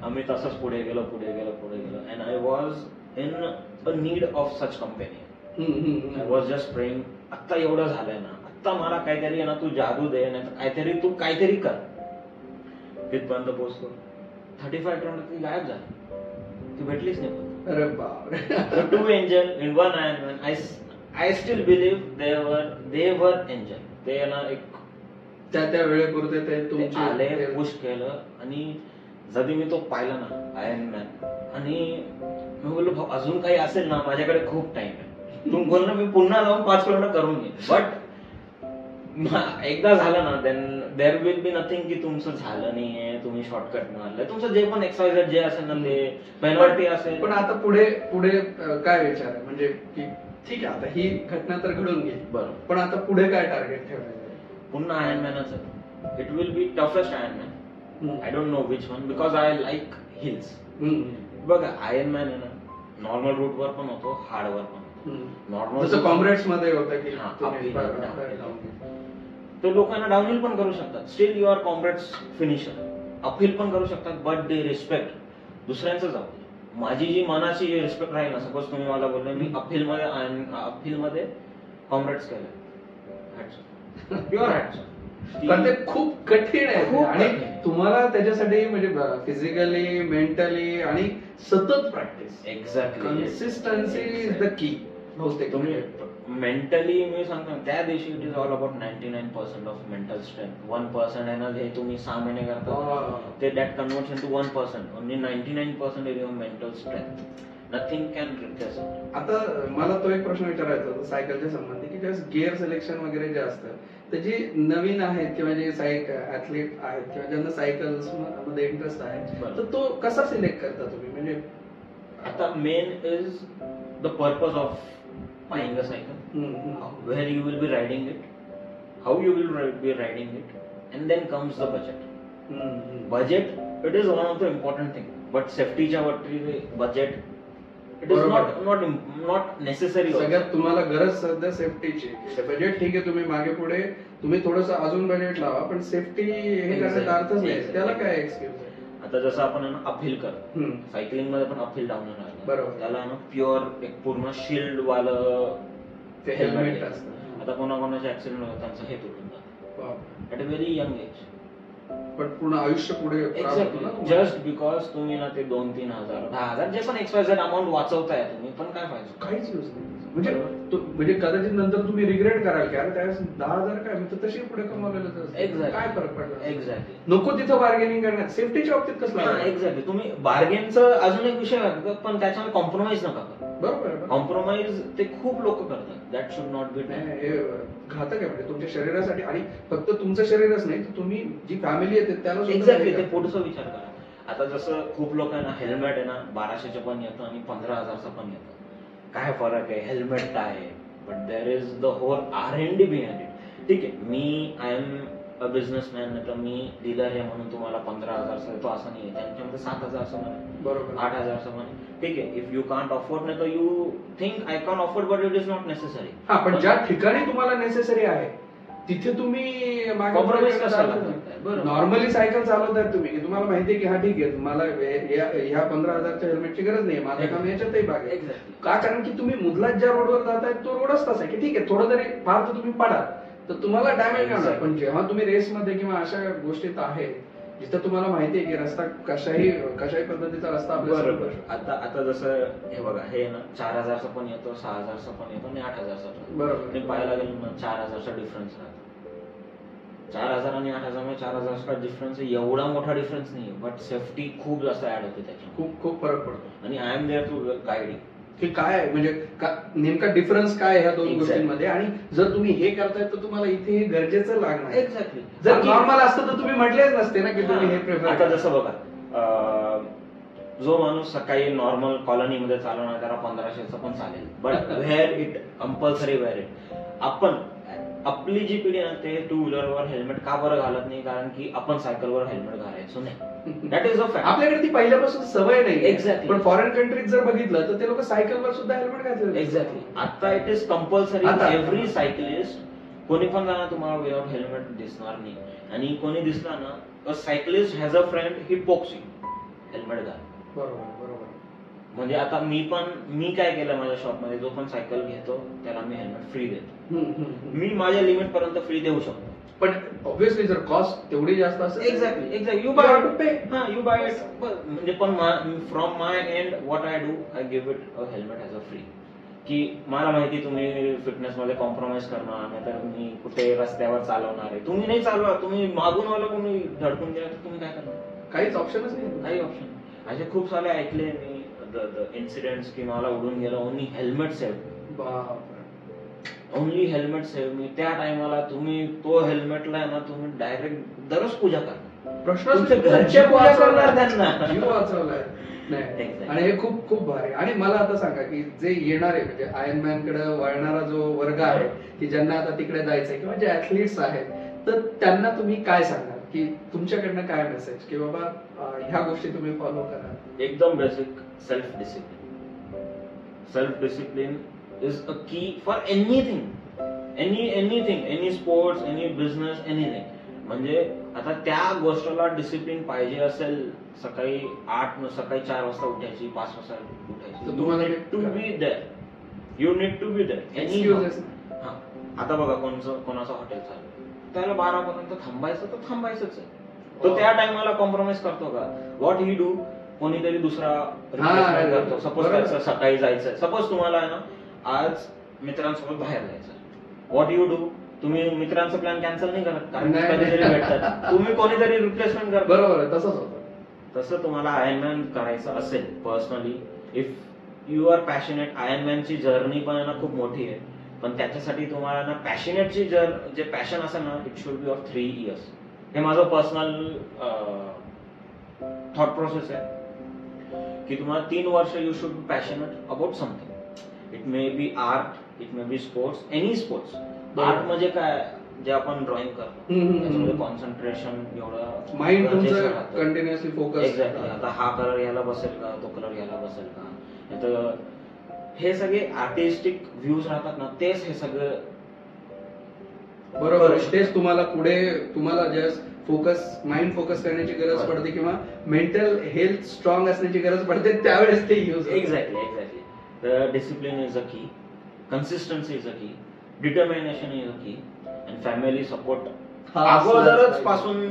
आम्ही तसंच पुढे गेलो. And I was in a need of such company. I was just praying. आता एवढं झालंय ना, आता मला काहीतरी ना तू जादू दे, नाही काहीतरी तू काहीतरी कर. तिथपर्यंत पोहोचतो. 35 किलोमीटर ती गायब झाली, ती भेटलीच नाही. अरे बापरे. 2 angel in 1 ironman. I still believe they were angel. ते ना एक त्या वेळेपुरते ते आले, पुश केलं. आणि जरी मी तो पाहिला ना आयर्नमॅन, आणि मी बोललो अजून काही असेल ना, माझ्याकडे खूप टाइम आहे. तू बोल ना, मी पुन्हा जाऊन 5 किलोमीटर करून घे. बट एकदा झालं ना, then there will be nothing की तुमचं झालं नाहीये, तुम्ही शॉर्टकट मारलंय, तुमचं जे पण एक्सरसाइज जे असेल ना, ते पेनल्टी असेल. पण आता पुढे काय विचार आहे, म्हणजे की ठीक आहे आता ही घटना तर घडून गेली, बरोबर, पण आता पुढे काय टार्गेट ठेवायचं? पुन्हा आयर्नमॅनच आहे. It will be toughest Ironman. I don't know which one because I like hills. बघा आयर्नमॅन आहे ना नॉर्मल रूट वर पण होतो, हार्ड वर पण. नॉर्मल जसं कॉम्रेड्स मध्ये होतं की तो लोकांना डाऊनहिल पण करू शकतात. Still you are Comrades finisher. Uphill पण करू शकतात बट दे रिस्पेक्ट दुसऱ्यांचं जाऊ. माझी जी मनाची रिस्पेक्ट राहील ना, सपोज तुम्ही मला बोलले मी अपहिल मध्ये कॉम्रेड्स केलं, प्युअर हॅट्स. पण ते खूप कठीण आहे आणि तुम्हाला त्याच्यासाठी म्हणजे फिजिकली मेंटली आणि सतत practice. Exactly consistency is the key. तुम्ही मेंटली मी सांगतो त्या दिवशी it is all about 99% of mental strength. 1% आहे ना हे तुम्ही 6 महिने करता ते that converts into 1%. Only 99% is your mental strength. Nothing can replace it. आता मला तो एक प्रश्न विचारायचा होता सायकलच्या संबंधी की ज्यावेळेस गिअर सिलेक्शन वगैरे जे असतं तर जी नवीन आहेत किंवा जे ऍथलीट आहेत किंवा ज्यांना सायकल्स मध्ये इंटरेस्ट आहे तर तो कसा सिलेक्ट करता तुम्ही? म्हणजे आता main is the purpose of buying a cycle, where you will be riding it, how you will be riding it, and then comes the budget. Budget, it is one of the important thing, but safety च्या बाबतीत budget, it is not necessary. सगळ्यात तुम्हाला गरज सध्या सेफ्टीची. Budget ठीक आहे, तुम्ही मागे पुढे तुम्ही थोडस अजून बजेट लावा, पण सेफ्टी हे करण्याचा अर्थच नाही. त्याला काय एक्सक्यूज आहे? आता जसं आपण अपहिल करतो सायकलिंग मध्ये पण अपहिल डाऊन बरोबर, त्याला ना प्युअर एक पूर्ण शिल्ड वालं हेल्मेट असतं. आता कोणाकोणाचे ऍक्सिडेंट होतात त्यांचं हे तुटून जातं at a very young age. पण पूर्ण आयुष्य पुढे जस्ट बिकॉज तुम्ही ना ते 2-3 हजार 10,000 जे पण एक्सवायझेड अमाऊंट वाचवताय तुम्ही, पण काय फायदा? काहीच यूज नाही. म्हणजे कदाचित नंतर तुम्ही रिग्रेट कराल की अरे त्यावेळेस 10,000 काय मी तर तशी पुढे कमावलेलं काय फरक पडला. एक्झॅक्टली. नको तिथं बार्गेनिंग करण्यात. सेफ्टीच्या बाबतीत कसं? एक्झॅक्टली. तुम्ही बार्गेनचं अजून एक विषय वाटतं, पण त्याच्यामध्ये कॉम्प्रोमाइज नका करा. बरोबर. कॉम्प्रोमाइज ते खूप लोक करतात. That should not be. हे घातक आहे म्हणजे तुमच्या शरीरासाठी. आणि फक्त तुमचं शरीरच नाही तर तुम्ही जी फॅमिली येते त्याला. एक्झॅक्टली. ते पुढचा विचार करा. आता जसं खूप लोकांना हेल्मेट आहे ना 1200चं पण येतं आणि 15,000चं पण येतं. काय फरक आहे? हेल्मेट काय आहे? But there is the whole R&D behind it. ठीक आहे, मी आय एम अ बिझनेसमॅन, नाही तर मी डीलर आहे म्हणून तुम्हाला 15,000चं देतो असं नाही. त्यांच्यामध्ये 7,000चं म्हणे, बरोबर 8,000चं म्हणे. ठीक आहे, इफ यू कांट अफोर्ड, नाही तर you think I can afford but it is not necessary. हा, पण ज्या ठिकाणी तुम्हाला नेसेसरी आहे तिथे तुम्ही कॉम्प्रोमाइज कशाला? नॉर्मली सायकल चालवताय तुम्ही की तुम्हाला माहिती आहे की हा ठीक आहे मला ह्या 15,000च्या हेल्मेटची गरज नाही, माझं काम याच्यातही भाग आहे. का? कारण की तुम्ही मुदलात ज्या रोडवर जाताय तो रोडच तसा आहे की ठीक आहे थोडं जरी फार तर तुम्ही पडा तर तुम्हाला डॅमेज होणार. पण जेव्हा तुम्ही रेसमध्ये किंवा अशा गोष्टीत आहे जिथं तुम्हाला माहिती आहे की रस्ता कशाही पद्धतीचा रस्ता बरोबर. आता जसं हे बघा, हे ना 4,000चं पण येतो, 6,000चं पण येतो आणि 8,000चं. बरोबर. पाहायला गेलं ना 4,000चा डिफरन्स राहतो. 4,000 आणि 8,000 4,000चा डिफरन्स एवढा मोठा डिफरन्स नाही, बट सेफ्टी खूप जास्त ऍड होते त्याच्यात. खूप फरक पडतो. आणि I am there to guide की काय म्हणजे नेमका डिफरन्स काय ह्या दोन गोष्टींमध्ये. आणि जर तुम्ही हे करताय तर तुम्हाला इथे हे गरजेचं लागणार. एक्झॅक्टली. जर नॉर्मल असतं तर तुम्ही म्हटलेच नसते ना की तुम्ही हे प्रेफर. आता जसं बघा, जो माणूस सकाळी नॉर्मल कॉलनीमध्ये चालवणार त्याला 1500चं पण चालेल, but wear it compulsory wear it. आपण आपली जी पिढी आहे ते 2 व्हीलरवर हेल्मेट का बरं घालत नाही? कारण की आपण सायकलवर हेल्मेट घालायचो नाही. That is a fact. आपल्याकडे ती पहिल्यापासून सवय नाही. एक्झॅक्टली. पण फॉरेन कंट्रीत जर बघितलं तर ते लोक सायकलवर सुद्धा हेल्मेट घालतात. एक्झॅक्टली. आता it is compulsory. Every cyclist, कोणी पण जाणार तुम्हाला विदाउट हेल्मेट दिसणार नाही. आणि कोणी दिसला ना, a cyclist has a friend, he pokes you, helmet घाल. बरोबर. म्हणजे आता मी काय केलं माझ्या शॉपमध्ये, जो पण सायकल घेतो त्याला मी हेल्मेट फ्री देतो. मी माझ्या लिमिट पर्यंत फ्री देऊ शकतो. पण ऑब्व्हियसली जर कॉस्ट तेवढी जास्त असेल. एक्झॅक्टली. You buy it. म्हणजे पण from my end what I do, I give it a helmet as a free. की मला माहिती तुम्ही फिटनेस मध्ये कॉम्प्रोमाइज करणार नाही, तर मी कुठे रस्त्यावर चालवणार आहे. तुम्ही नाही चालवा, तुम्ही मागून आला कोणी धडकून गेला तर तुम्ही काय करणार? काहीच ऑप्शनच नाही. काही ऑप्शन. असे खूप सारे ऐकले मी इन्सिडेंट्स की मला उडून गेलं. Only helmet save. Only helmet save मी. त्या टायमाला तुम्ही तो हेल्मेटला ना तुम्ही डायरेक्ट दररोज पूजा करणार. प्रश्न घरच्या पूजा करणार त्यांना. जीव वाचवलाय. आणि हे खूप खूप भारी. आणि मला आता सांगा की जे येणारे म्हणजे आयर्नमॅन कडे वळणारा जो वर्ग आहे की ज्यांना आता तिकडे जायचंय किंवा जे ऍथलीट्स आहेत तर त्यांना तुम्ही काय सांगाल की तुमच्याकडनं काय मेसेज की बाबा ह्या गोष्टी तुम्ही फॉलो करा? एकदम basic, self discipline is a key for anything, any sports, any business, anything. म्हणजे आता त्या गोष्टीला डिसिप्लिन पाहिजे असेल, सकाळी 4 वाजता उठायची, 5 वाजता उठायची, तुम्हाला to be there, you need to be there. आता बघा कोणाचं हॉटेल चालू, त्याला 12 पर्यंत थांबायचं तर थांबायचंच आहे. तो त्या टाइमला कॉम्प्रोमाइज करतो का? व्हॉट ही डू, कोणीतरी दुसरा रिप्लेसमेंट करतो. सपोज त्याचं सकाळी जायचं, सपोज तुम्हाला आहे ना आज मित्रांसोबत बाहेर जायचं, व्हॉट यू डू, तुम्ही मित्रांचा प्लॅन कॅन्सल नाही करत, कारण कधीतरी भेटतात, तुम्ही कोणीतरी रिप्लेसमेंट करता. बरोबर आहे, तसंच होतं. तसं तुम्हाला आयर्नमॅन करायचं असेल personally, if you are passionate, आयर्नमॅनची जर्नी पण ना खूप मोठी आहे, पण त्याच्यासाठी तुम्हाला ना पॅशनेटची जे पॅशन असेल ना, it should be of 3 years. हे माझं पर्सनल थॉट प्रोसेस आहे की तुम्हाला 3 वर्ष you should be passionate about something. It may be art, it may be sports, any sports. Art म्हणजे काय, जे आपण ड्रॉइंग करतो त्याच्यामध्ये कॉन्सन्ट्रेशन एवढं, माइंड तुमचं कंटिन्युअसली फोकस. एक्झॅक्टली. आता हा कलर याला बसेल का, तो कलर याला बसेल का, तर हे सगळे आर्टिस्टिक व्ह्यूज राहतात ना, तेच हे सगळं. बरोबर. तेच तुम्हाला पुढे तुम्हाला जस्ट फोकस, माइंड फोकस करण्याची गरज पडते किंवा मेंटल हेल्थ स्ट्रॉंग असण्याची गरज पडते, त्यावेळेस ते use. Exactly. Discipline is a की, कन्सिस्टन्सी इज अ की, डिटर्मिनेशन इज अ की, अँड फॅमिली सपोर्ट अगोदरच पासून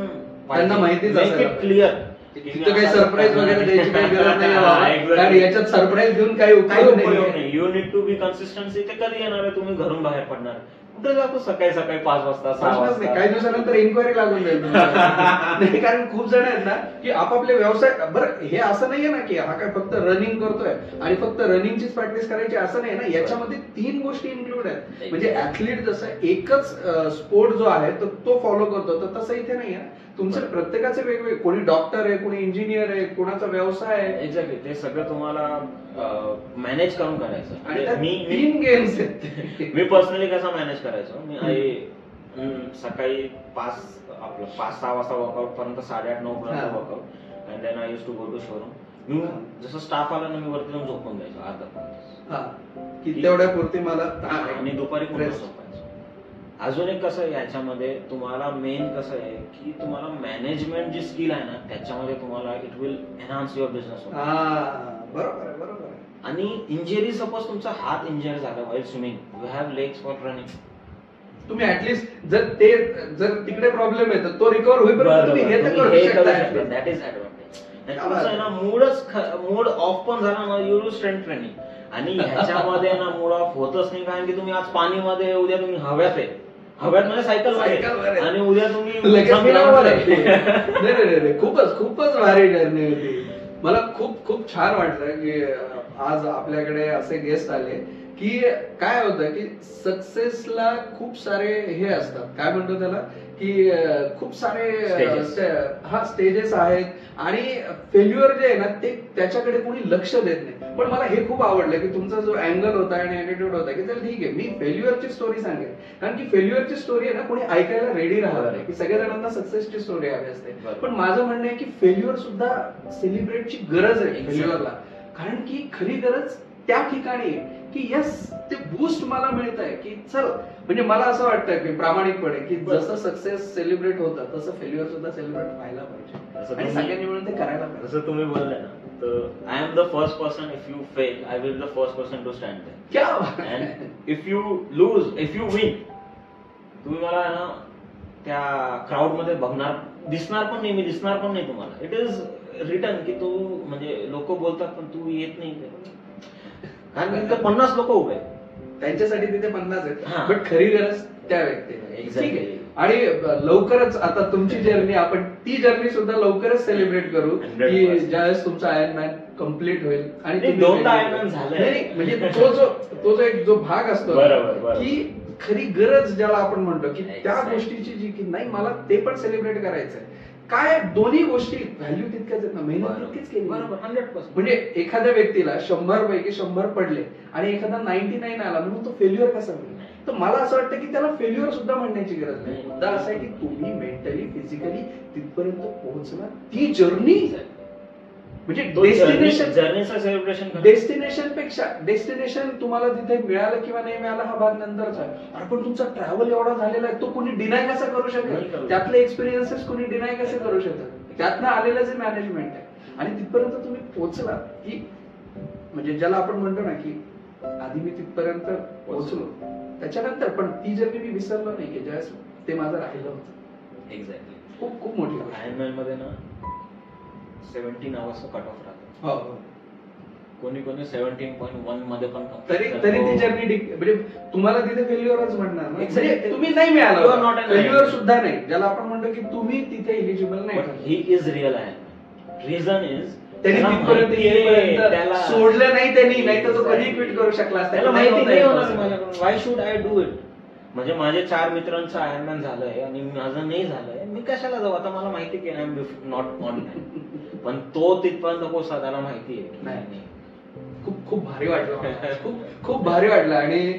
त्यांना माहितीच असेल क्लिअर. तिथं काही सरप्राईज वगैरे द्यायची काही गरज नाही, कारण याच्यात सरप्राईज देऊन काही उपयोग नाही. You need to be consistency. ते कधी येणार आहे, तुम्ही घरून बाहेर पडणार, कुठे जातो सकाळी 5 वाजता 6 वाजता, काही दिवसानंतर इन्क्वायरी लागून जाईल. नाही, कारण खूप जण आहेत ना की आपापले व्यवसाय. बरं, हे असं नाहीये ना की हा काय फक्त रनिंग करतोय आणि फक्त रनिंगचीच प्रॅक्टिस करायची, असं नाही ना. याच्यामध्ये 3 गोष्टी इन्क्लूड आहेत. म्हणजे ऍथलीट जसं एकच स्पोर्ट जो आहे तो फॉलो करतो, तर तसं इथे नाही आहे. तुमचं प्रत्येकाचे वेगवेगळे, कोणी डॉक्टर आहे, कोणी इंजिनियर आहे, कोणाचा व्यवसाय आहे. एक्झॅक्टली. ते सगळं तुम्हाला मॅनेज करून करायचं. आणि 3 गेम्स आहेत. मी पर्सनली कसं मॅनेज करायचो, मी सकाळी 5-6 वाजता वर्कआउट पर्यंत, 8:30-9 पर्यंत workout, and then I use to go to showroom. मी जसं स्टाफ आला ना, मी वरती जाऊन झोपून जायचो अर्धा पाऊण, की तेवढ्या पुरती मला, आणि दुपारी पुन्हा झोपायचो. अजून एक कसं याच्यामध्ये तुम्हाला मेन कसं आहे की तुम्हाला मॅनेजमेंट जी स्किल आहे ना, त्याच्यामध्ये तुम्हाला it will enhance your business. बरोबर आहे, बरोबर आहे. आणि इंजरी, सपोज तुमचा हात इंजर झाला while swimming, you have legs for running. तुम्ही ऍटलीस्ट जर तिकडे प्रॉब्लेम आहे तर तो रिकव्हर होईपर्यंत तुम्ही हे तर करू शकता. That is advantage. Mood off पण झाला ना, यू स्ट्रेंथ ट्रेनिंग. आणि ह्याच्यामध्ये ना मूड ऑफ होतच नाही, कारण की तुम्ही आज पाणीमध्ये, उद्या तुम्ही हव्यात म्हणजे सायकल, आणि उद्या तुम्ही जमिनीवर आहे. खूपच भारी जर्नी होती. मला खूप छान वाटलं की आज आपल्याकडे असे गेस्ट आले की काय होतं की सक्सेसला खूप सारे हे असतात, काय म्हणतो त्याला, की खूप सारे स्टेजेस आहेत, आणि फेल्युअर जे आहे ना ते त्याच्याकडे कोणी लक्ष देत नाही. पण मला हे खूप आवडलं की तुमचा जो अँगल होता आणि ऍटिट्यूड होता की चल ठीक आहे, मी फेल्युअरची स्टोरी सांगेन, कारण की फेल्युअरची स्टोरी आहे ना कोणी ऐकायला रेडी राहत नाही, की सगळ्या जणांना सक्सेसची स्टोरी हवी असते. पण माझं म्हणणं आहे की फेल्युअर सुद्धा सेलिब्रेटची गरज आहे फेल्युअरला, कारण की खरी गरज त्या ठिकाणी आहे की यस, ते बूस्ट मला मिळत आहे की चल. म्हणजे मला असं वाटतं की प्रामाणिकपणे की जसं सक्सेस सेलिब्रेट होतं तसं फेल्युअर सुद्धा सेलिब्रेट व्हायला पाहिजे, आणि सगळ्यांनी मिळून ते करायला पाहिजे. जसं तुम्ही बोलले ना, तर I am the first person, if you fail I will the first person to stand there. क्या? And if you lose, if you win, तुम्ही मला ना त्या क्राऊड मध्ये दिसणार पण नाही, मी दिसणार पण नाही तुम्हाला. इट इज रिटर्न की तू, म्हणजे लोक बोलतात पण तू येत नाही, कारण तिथे 50 लोक उभे आहेत, त्यांच्यासाठी तिथे 50 आहेत, बट खरी गरज त्या व्यक्तीला. ठीक आहे. आणि लवकरच आता तुमची जर्नी, आपण ती जर्नी सुद्धा लवकरच सेलिब्रेट करू की ज्यावेळेस तुमचा आयर्नमॅन कम्प्लीट होईल. आणि 2 आयर्नमॅन झाले, म्हणजे तो जो एक जो भाग असतो की खरी गरज ज्याला आपण म्हणतो की त्या गोष्टीची जी की नाही, मला ते पण सेलिब्रेट करायचंय. काय दोन्ही गोष्टी व्हॅल्यू तितक्याच आहेत ना, मेहनत तितकीच केली. बरोबर, 100%. म्हणजे एखाद्या व्यक्तीला 100 पैकी 100 पडले आणि एखादा 99 आला म्हणून तो फेल्युअर कसा होईल? तर मला असं वाटतं की त्याला फेल्युअर सुद्धा म्हणण्याची गरज नाही. मुद्दा असा आहे की तुम्ही मेंटली फिजिकली तिथपर्यंत पोहोचला, ती जर्नी म्हणजे डेस्टिनेशन पेक्षा डेस्टिनेशन तुम्हाला तिथे मिळालं किंवा नाही मिळालं हा भाग नंतरचा आहे. अरे पण तुमचा ट्रॅव्हल एवढा झालेला आहे, तो कोणी डिनाय कसा करू शकेल? त्यातले एक्सपिरियन्सेस कोणी डिनाय कसे करू शकत? त्यातनं आलेलं जे मॅनेजमेंट आहे आणि तिथपर्यंत तुम्ही पोहोचला की म्हणजे ज्याला आपण म्हणतो ना की आधी मी तिथपर्यंत पोहोचलो, त्याच्यानंतर पण ती जर्नी मी विसरलो नाही की ज्यावेळेस ते माझं राहिलं होतं. एक्झॅक्टली. खूप खूप मोठी आयर्नमॅन मध्ये ना 17 आवर्सचा कट ऑफ राहतो. हो. कोणी 17.1 मध्ये पण तरी ती जर्नी म्हणजे तुम्हाला तिथे फेल्युअरच म्हणणार ना. Exactly. म्हणजे तुम्ही नाही मिळालं, फेल्युअर सुद्धा नाही, ज्याला आपण म्हणतो की तुम्ही तिथे एलिजिबल नाही. ही इज रिअल आहे. रिझन इज त्यांनी तिथपर्यंत सोडलं नाही, त्यांनी नाही तर तो कधी क्विट करू शकला असता. त्याला माहिती नाही होणार why should I do it. म्हणजे माझे 4 मित्रांचं आयर्नमॅन झालंय आणि माझं नाही झालंय, मी कशाला जाऊ? आता मला माहिती की आय एम नॉट ऑन. पण तो तिथपर्यंत पोहोचला, त्याला माहिती आहे नाही. खूप खूप भारी वाटलं, खूप भारी वाटलं. आणि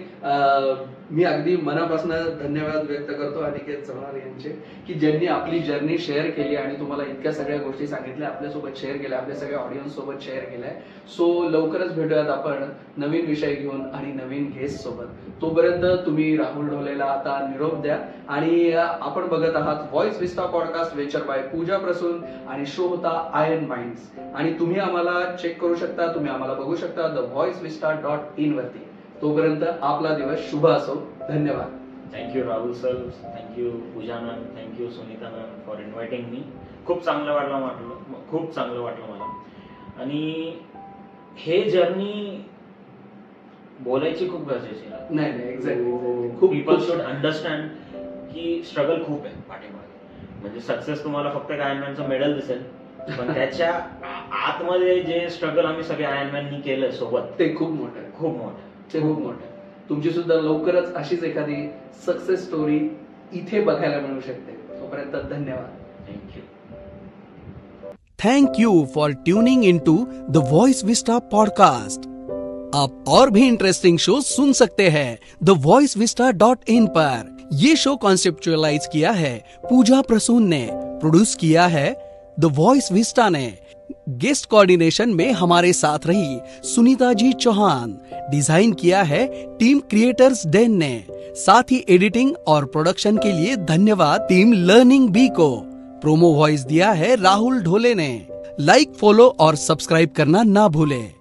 मी अगदी मनापासून धन्यवाद व्यक्त करतो अनिकेत चव्हाण यांचे की ज्यांनी आपली जर्नी शेअर केली आणि तुम्हाला इतक्या सगळ्या गोष्टी सांगितल्या, आपल्यासोबत शेअर केल्या, आपल्या सगळ्या ऑडियन्स सोबत शेअर केल्या. सो लवकरच भेटूयात आपण नवीन विषय घेऊन आणि नवीन गेस्ट सोबत. तोपर्यंत तुम्ही राहुल ढोलेला आता निरोप द्या. आणि आपण बघत आहात voice Vista podcast venture bye Pooja Prasoon आणि शो होता आयर्न माइंड्स. आणि तुम्ही आम्हाला चेक करू शकता, तुम्ही आम्हाला बघू शकता thevoicevista.in वरती. तोपर्यंत आपला दिवस शुभ असो. धन्यवाद. Thank you Rahul sir, thank you Pooja ma'am, thank you Sunita ma'am for inviting me. खूप चांगलं वाटलं मला. आणि हे जर्नी बोलायची खूप गरजेची आहे. नाही एक्झॅक्टली. खूप पीपल शुड अंडरस्टँड की स्ट्रगल खूप आहे पाठीमागे. म्हणजे सक्सेस तुम्हाला फक्त आयर्नमॅनचं मेडल दिसेल, पण त्याच्या आतमध्ये जे स्ट्रगल आम्ही सगळे आयर्नमॅननी केलंय सोबत, ते खूप मोठं आहे. खूप मोठं. तुमची सुद्धा लवकरच अशीच एखादी सक्सेस स्टोरी इथे बघायला मिळू शकते. तोपर्यंत धन्यवाद. Thank you. Thank you for tuning into the voice vista podcast. आप और भी इंटरेस्टिंग शो सुन सकते हैं thevoicevista.in पर. ये शो कॉन्सेप्चुअलाइज किया है पूजा प्रसून ने, प्रोड्यूस किया है द वॉइस विस्टा ने. गेस्ट कोऑर्डिनेशन में हमारे साथ रही सुनीता जी चौहान. डिजाइन किया है टीम क्रिएटर्स डेन ने. साथ ही एडिटिंग और प्रोडक्शन के लिए धन्यवाद टीम लर्निंग बी को. प्रोमो वॉइस दिया है राहुल ढोले ने. लाइक, फॉलो और सब्सक्राइब करना ना भूलें.